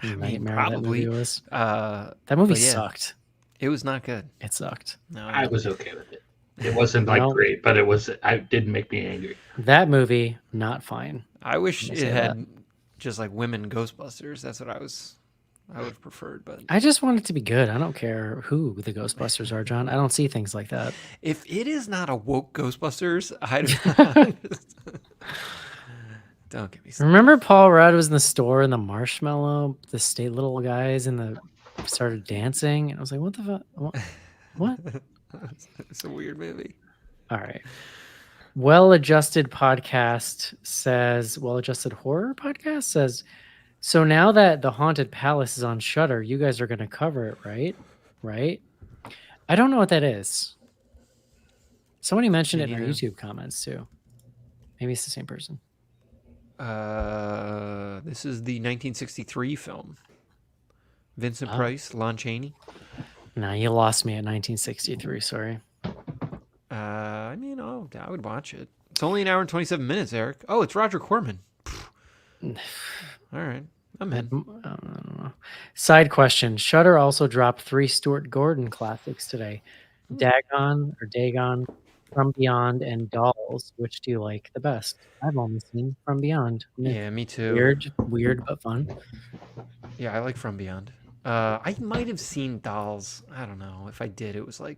I mean, Nightmare probably. that movie was. That movie but yeah, sucked. It was not good. It sucked. No, I was okay with it. It wasn't like No. great, but it didn't make me angry. That movie, not fine. I wish I'm it gonna say had just like women Ghostbusters. That's what I would have preferred. But I just want it to be good. I don't care who the Ghostbusters are, John. I don't see things like that. if it is not a woke Ghostbusters, I don't get me started. Remember Paul Rudd was in the store and the marshmallow, the state little guys started dancing. And I was like, what the fuck? What? It's a weird movie. All right. Well-adjusted podcast says, well-adjusted horror podcast says, so now that The Haunted Palace is on Shudder, you guys are going to cover it, right? Right? I don't know what that is. Somebody mentioned it in our Yeah. YouTube comments too. Maybe it's the same person. This is the 1963 film. Vincent Oh. Price, Lon Chaney. No, you lost me at 1963. Sorry. I mean, I would watch it. It's only an hour and 27 minutes, Eric. Oh, it's Roger Corman. All right, I'm I in. don't know. Side question: Shudder also dropped 3 Stuart Gordon classics today. Dagon, From Beyond, and Dolls. Which do you like the best? I've only seen From Beyond. Yeah, me too. Weird but fun. Yeah, I like From Beyond. I might have seen Dolls. I don't know. If I did, it was like,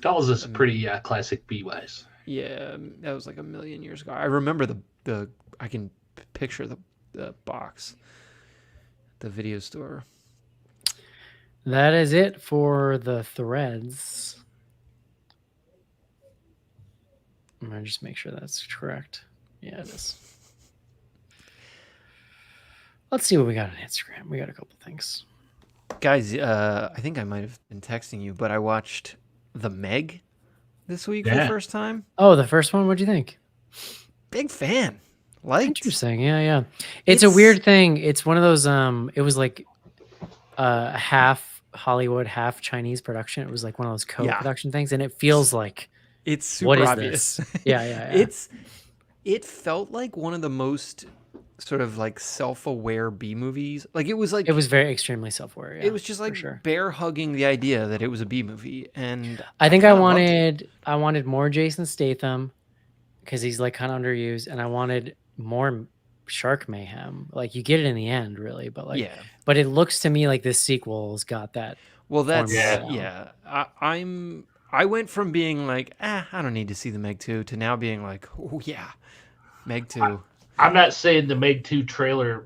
Dolls is pretty classic B-wise. yeah, that was like a million years ago. I remember the I can picture the box, the video store. That is it for the threads. I'm gonna just make sure that's correct. Yeah, it is. Let's see what we got on Instagram. We got a couple things. Guys, I think I might have been texting you, but I watched The Meg this week for the Yeah. first time. Oh, the first one. What'd you think? Big fan. Liked. Interesting. Yeah. It's a weird thing. It's one of those. It was like half Hollywood, half Chinese production. It was like one of those co-production things, and it feels like It's super what is obvious. this? Yeah. It felt like one of the most sort of like self-aware B movies. Like it was very extremely self-aware. Yeah, it was just for like sure. bear hugging the idea that it was a B movie, and I think I kinda loved it. wanted more Jason Statham because he's like kind of underused, and I wanted more Shark Mayhem. Like you get it in the end, really, but like, Yeah. But it looks to me like this sequel's got that. Well, that's formula yeah. I went from being like, I don't need to see the Meg 2 to now being like, oh yeah, Meg 2. I'm not saying the Meg 2 trailer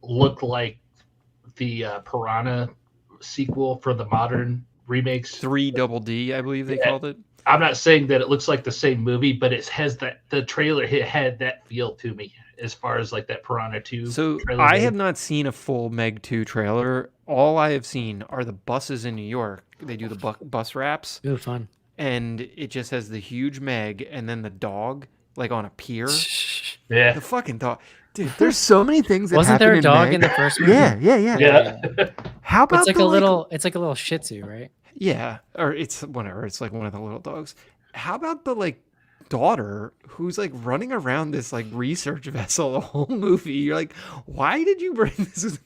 looked like the Piranha sequel for the modern remakes. 3 Double D, I believe they Yeah. called it. I'm not saying that it looks like the same movie, but it has the trailer. It had that feel to me as far as like that Piranha 2. So trailer I did. have not seen a full Meg 2 trailer. All I have seen are the buses in New York. They do the bus wraps, Ooh, fun. and it just has the huge Meg and then the dog like on a pier. Yeah. The fucking dog. Dude, there's so many things that Wasn't there a happen dog Meg. in the first movie? Yeah. Yeah. How about It's like the, a little. It's like a little Shih Tzu, right? Yeah, or it's whatever. It's like one of the little dogs. How about the like daughter who's like running around this like research vessel the whole movie? You're like, why did you bring this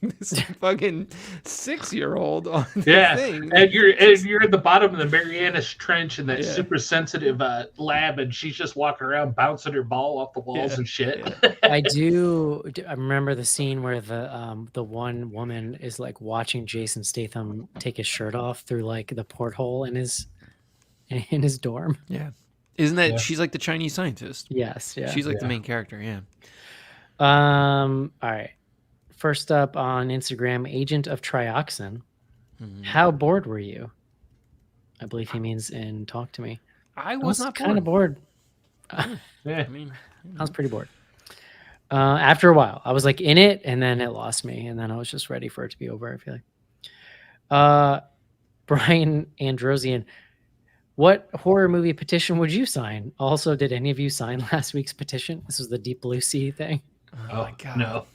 fucking 6-year-old on the Yeah, thing? and you're at the bottom of the Marianas Trench in that Yeah. super sensitive lab, and she's just walking around bouncing her ball off the walls Yeah, and shit. I remember the scene where the one woman is like watching Jason Statham take his shirt off through like the porthole in his dorm. Yeah, isn't that Yeah. she's like the Chinese scientist? Yes, yeah. She's like the main character. Yeah. All right. First up on Instagram, Agent of Trioxin. Mhm. How bored were you? I believe he means in Talk to Me. I I was not kind of bored. Yeah. I mean, I was pretty bored. After a while, I was like in it, and then it lost me, and then I was just ready for it to be over. I feel like. Brian Androsian, what horror movie petition would you sign? Also, did any of you sign last week's petition? This was the Deep Blue Sea thing. Oh my God. no.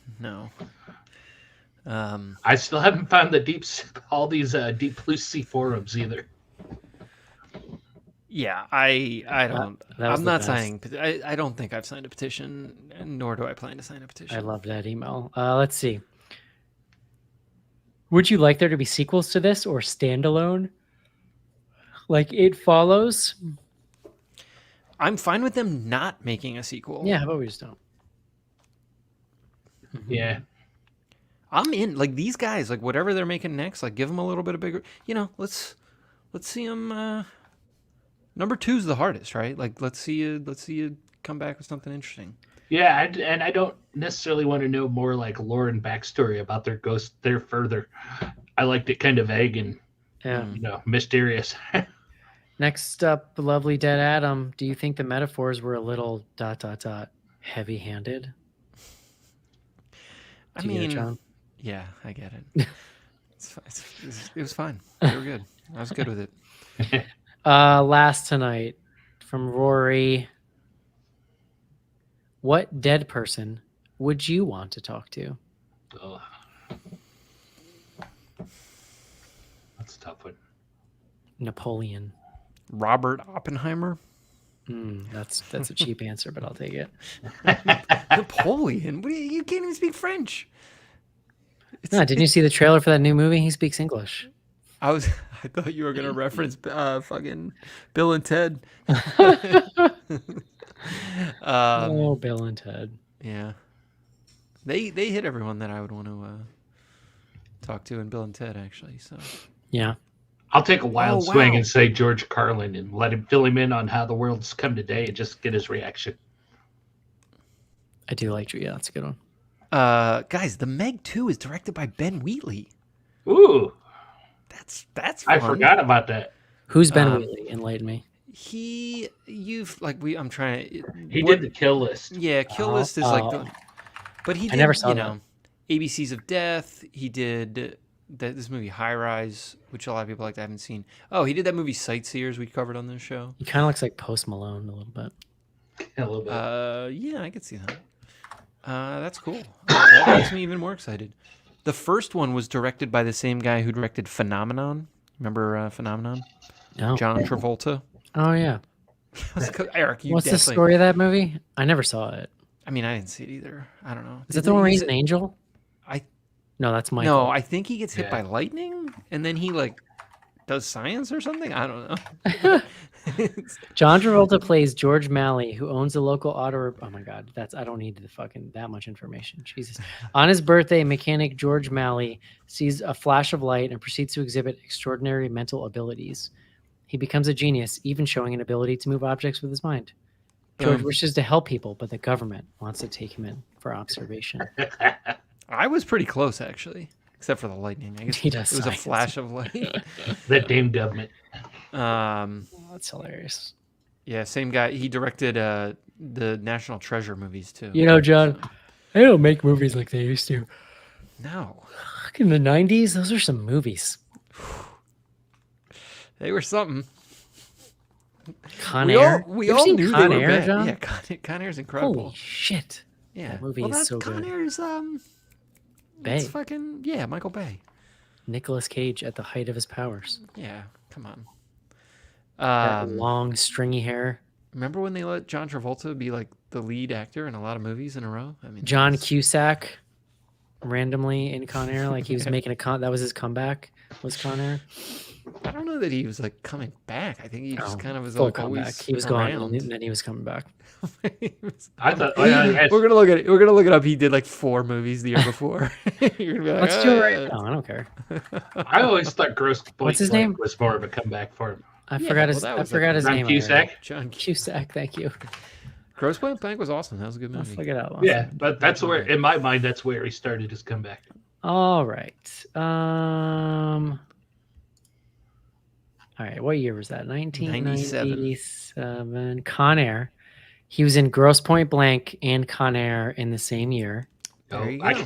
No. I still haven't found all these deep blue sea forums either. Yeah, I don't. That was I'm the not best. signing. I don't think I've signed a petition, nor do I plan to sign a petition. I love that email. Let's see. Would you like there to be sequels to this or standalone? Like It Follows? I'm fine with them not making a sequel. Yeah, how about we just don't? Yeah. I'm in. Like these guys, like whatever they're making next, like give them a little bit of bigger. Let's see them. Number 2's the hardest, right? Like let's see you come back with something interesting. Yeah, and I don't necessarily want to know more like lore and backstory about their ghost there further. I liked it kind of vague and mysterious. Next up, lovely dead Adam. Do you think the metaphors were a little ... heavy-handed? I Do you get it, mean, John? yeah, I get it. It was fine. They were good. I was good with it. Last tonight from Rory. What dead person would you want to talk to? Oh. That's a tough one. Napoleon. Robert Oppenheimer. That's a cheap answer, but I'll take it. Napoleon? You can't even speak French. No, didn't you see the trailer for that new movie? He speaks English. I thought you were gonna reference fucking Bill and Ted. Oh, Bill and Ted. Yeah, they hit everyone that I would want to talk to in Bill and Ted actually. So Yeah. I'll take a wild Oh, swing wow. and say George Carlin and let him fill him in on how the world's come today and just get his reaction. I do like you. Yeah, that's a good one. guys, the Meg 2 is directed by Ben Wheatley. Ooh, That's fun. I forgot about that. Who's Ben Wheatley? Enlighten me. I'm trying to. He did the Kill List. Yeah, Kill List is like the. But he did, never saw that. ABCs of Death. He did this movie High Rise, which a lot of people like I haven't seen. Oh, he did that movie Sightseers we covered on this show. He kind of looks like Post Malone a little bit. A little bit. Yeah, I could see that. That's cool. That makes me even more excited. The first one was directed by the same guy who directed Phenomenon. Remember Phenomenon? No. John Travolta. Oh yeah. Eric, you What's the definitely. story of that movie? I never saw it. I mean, I didn't see it either. I don't know. Is that the one where he's an an angel? I No, that's Michael. No, I think he gets hit Yeah. by lightning, and then he like does science or something. I don't know. John Travolta plays George Malley, who owns a local auto. Oh my God, I don't need that much information. Jesus. On his birthday, mechanic George Malley sees a flash of light and proceeds to exhibit extraordinary mental abilities. He becomes a genius, even showing an ability to move objects with his mind. George Boom. wishes to help people, but the government wants to take him in for observation. I was pretty close actually, except for the lightning. I guess He it does was a science. flash of light. That damn government. That's hilarious. Yeah, same guy. He directed the National Treasure movies too. You know, John, they don't make movies like they used to. No, Back in the 90s, those are some movies. they were something. Con We Air. all You ever all seen knew Con they were Air, bad. John? Yeah, Con Air's incredible. Holy shit. Yeah, that movie well, is that's so Con good. Air's Bay. It's fucking Michael Bay. Nicolas Cage at the height of his powers. Yeah, come on. That long, stringy hair. Remember when they let John Travolta be like the lead actor in a lot of movies in a row? I mean, John that's- Cusack randomly in Con Air, like he was making that was his comeback, was Con Air. I don't know that he was like coming back. I think he just kind of was Full like comeback. always He was gone, around. and then he was coming back. I thought. We're gonna look at it. We're gonna look it up. He did like 4 movies the year before. You're gonna be like, Let's do it right now. I don't care. I always thought Gross Point What's his Blank name? was more of a comeback for him. I Yeah, forgot well, his. that I was forgot like his John name. Cusack. already. John Cusack. Thank you. Gross Point Blank was awesome. That was a good I'll movie. figure it out. Yeah, but that's where, in my mind, that's where he started his comeback. All right. All right. What year was that? 1997. Con Air. He was in Gross Point Blank and Con Air in the same year. There you I- go.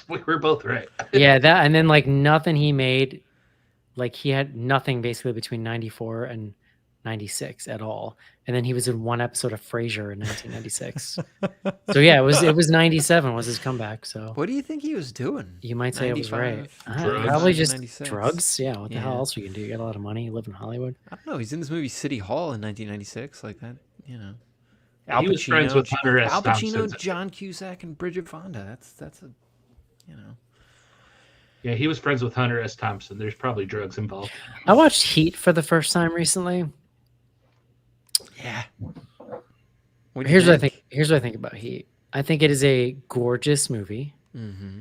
we were both right. Yeah, that and then like nothing he made, like he had nothing basically between 94 and 96 at all. And then he was in one episode of Frasier in 1996. So yeah, it was 97 was his comeback. So What do you think he was doing? you might say it was right. 95, Drugs. Probably just 96. drugs. Yeah. What the hell Yeah. else you can do? You got a lot of money. You live in Hollywood. I don't know. He's in this movie City Hall in 1996, like that. You know, Al He was friends with Hunter S. Al Pacino, Thompson. John Cusack, and Bridget Fonda. That's a, you know. Yeah, he was friends with Hunter S. Thompson. There's probably drugs involved. I watched Heat for the first time recently. Yeah. What do you Here's what I think. Here's what I think about Heat. I think it is a gorgeous movie. Mm-hmm.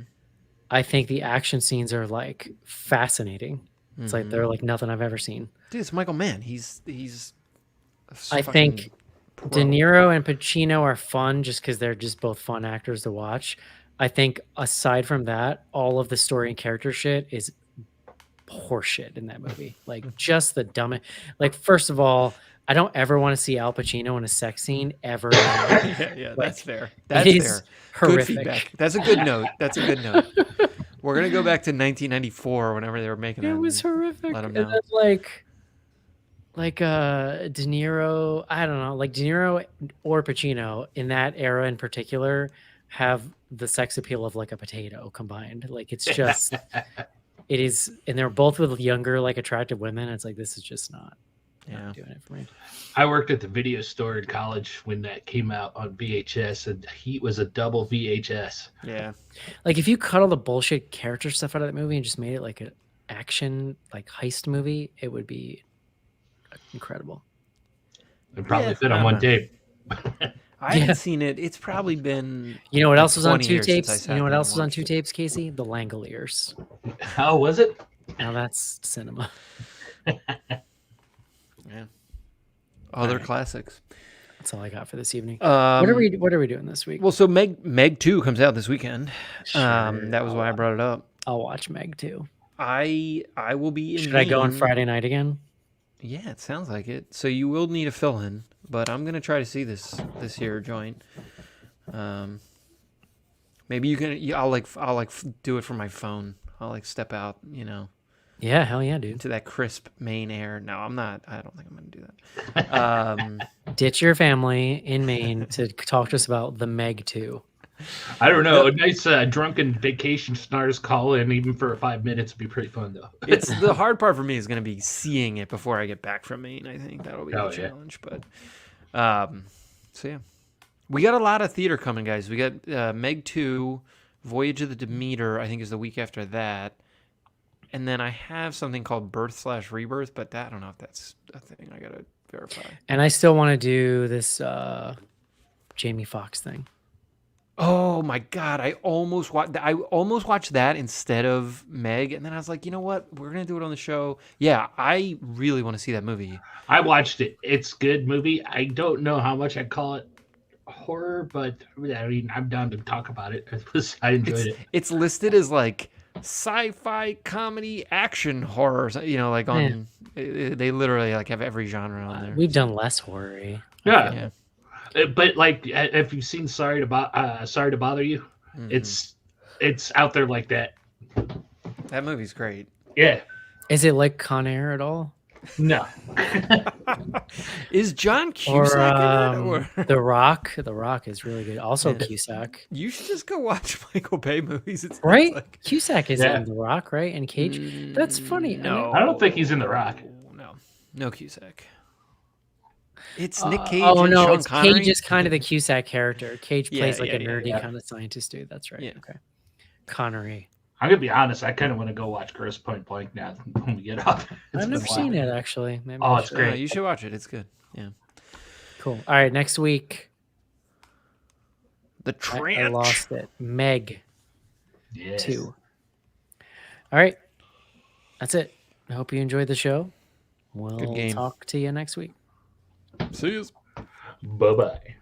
I think the action scenes are like fascinating. It's like they're like nothing I've ever seen. Dude, it's Michael Mann. He's. I fucking think pro. De Niro and Pacino are fun just because they're just both fun actors to watch. I think aside from that, all of the story and character shit is horseshit in that movie. Like just the dumbest. Like first of all, I don't ever want to see Al Pacino in a sex scene ever. Yeah, Like, that's fair. That's it is fair. horrific. Good feedback. That's a good note. That's a good note. We're gonna go back to 1994 whenever they were making It that. was horrific. Let 'em And know. then like De Niro, I don't know, like De Niro or Pacino in that era in particular have the sex appeal of like a potato combined. Like it's just it is, and they're both with younger, like attractive women. It's like this is just not doing it for me. I worked at the video store in college when that came out on VHS, and Heat was a double VHS. Yeah. Like if you cut all the bullshit character stuff out of that movie and just made it like an action, like heist movie, it would be incredible. It probably Yeah, fit I on one don't tape. I haven't seen it. It's probably been. You know what else was on 20 two years since I tapes? sat You know what down else and was on watched two it. tapes, Casey? The Langoliers. How was it? Now that's cinema. Yeah. Other classics. That's all I got for this evening. Um, What are we doing this week? Well, so Meg 2 comes out this weekend. That was why I brought it up. I'll watch Meg too. I will be in Should I go on Maine. Friday night again? Yeah, it sounds like it. So you will need a fill in, but I'm gonna try to see this here joint. Maybe you can. I'll do it from my phone. I'll like step out, Yeah, hell yeah, dude. into that crisp Maine air. No, I'm not. I don't think I'm gonna do that. Ditch your family in Maine to talk to us about the Meg 2. I don't know. A nice drunken vacation stars call in, even for 5 minutes, would be pretty fun, though. It's the hard part for me is gonna be seeing it before I get back from Maine. I think that'll be Oh, the yeah. challenge. But so yeah, we got a lot of theater coming, guys. We got Meg 2, Voyage of the Demeter. I think is the week after that. And then I have something called Birth/Rebirth, but I don't know if that's a thing. I gotta verify. And I still want to do this Jamie Foxx thing. Oh my god! I almost watched that instead of Meg, and then I was like, you know what? We're gonna do it on the show. Yeah, I really want to see that movie. I watched it. It's a good movie. I don't know how much I'd call it horror, but I mean, I'm down to talk about it. I enjoyed it. It's listed as like sci-fi, comedy, action, horror. Like on they literally like have every genre on there. We've done less horror-y. Yeah. Yeah. But like, if you've seen Sorry to Bother You, it's out there like that. That movie's great. Yeah. Is it like Con Air at all? No. Is John Or, Cusack in it? Or The Rock? The Rock is really good. Also Yeah. Cusack. you should just go watch Michael Bay movies. It sounds Right? like. Cusack is Yeah. in The Rock, right? And Cage. That's funny. No, I don't think he's in The Rock. No Cusack. It's Nick Cage. Oh and no, Sean it's Connery. Cage is kind of the Cusack character. Cage Yeah, plays like yeah, a yeah, nerdy yeah. kind of scientist dude. That's right. Yeah. Okay. Connery. I'm gonna be honest. I kind of want to go watch Gross Point Blank now when we get off. I've never seen it actually. Maybe Oh, I it's should. great. You should watch it. It's good. Yeah. Cool. All right, next week. The I Trench. lost it. Meg Yes. 2. All right. That's it. I hope you enjoyed the show. We'll Good game. talk to you next week. See you. Bye bye.